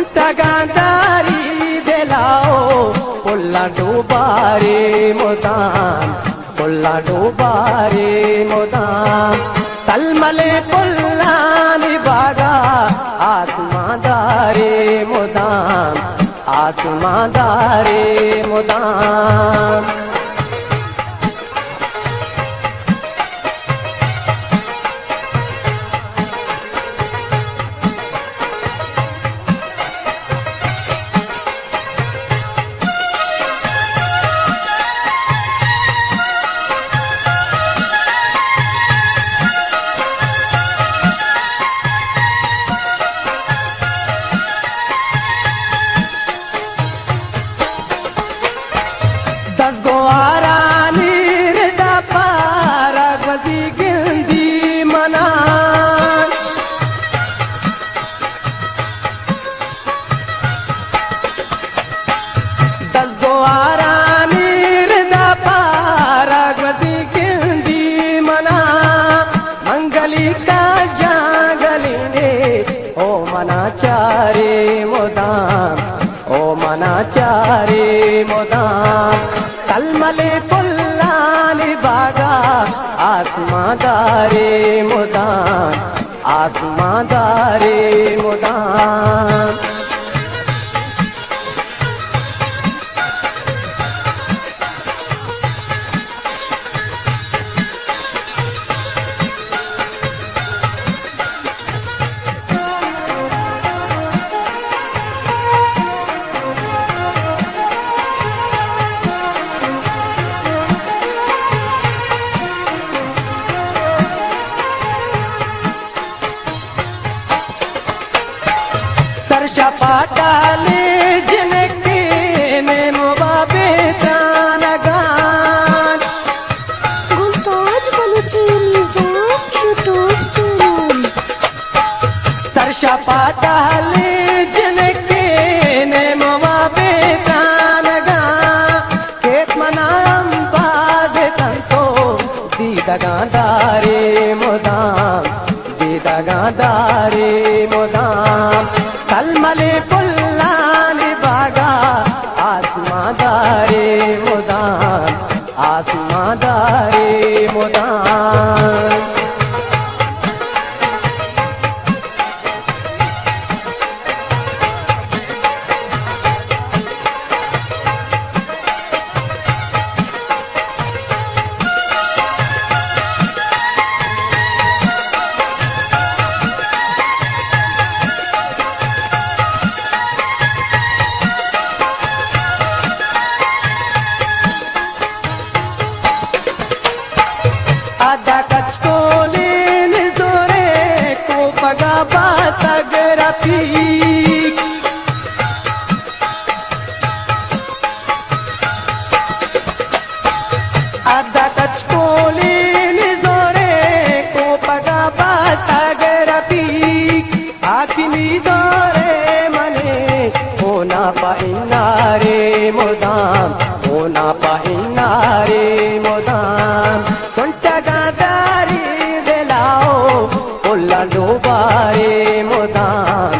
गांधारी दिलाओ पुल्ला डूबारे मोदाम पुल्ला डूबारे मोदाम तलमले पुल्ला निभागा आसमांदारे मोदाम आसमांदारे मोदाम चारे मोदाम ओ मना चारे मोदाम तलमले पुल्ला निभागा आसमांदारे मोदाम आसमांदारे मोदाम पाटाले जिनके में मुबाबे तानगान गुलताज बलूची निज़ाम यूट्यूब चैनल सरशा पाटाले जिनके ने मुबाबे तानगान केत मनाम बाज तंतो दीदा गांधारे मोदाम दीदा गांधारे मोदाम तलमले पुल्ला निभागा आसमांदारे मोदाम आसमांदारे मोदाम आधा कचकोले निजोरे को पगा बासगरा पीक आधा कचकोले निजोरे को पगा बासगरा पीक आखिनी दोरे मने होना पाइनारे मोदाम होना पाइनारे मोदाम पुल्ला डूबारे मोदाम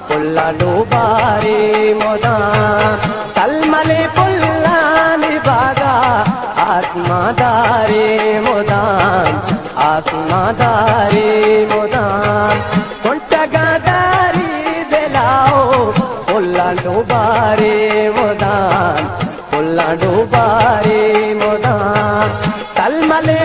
पुल्ला डूबारे मोदाम तलमले पुल्ला निभागा आसमांदारे मोदाम आसमांदारे मोदाम गांधारी दिलाओ पुल्ला डूबारे मोदाम पुल्ला डूबारे मोदाम तलमले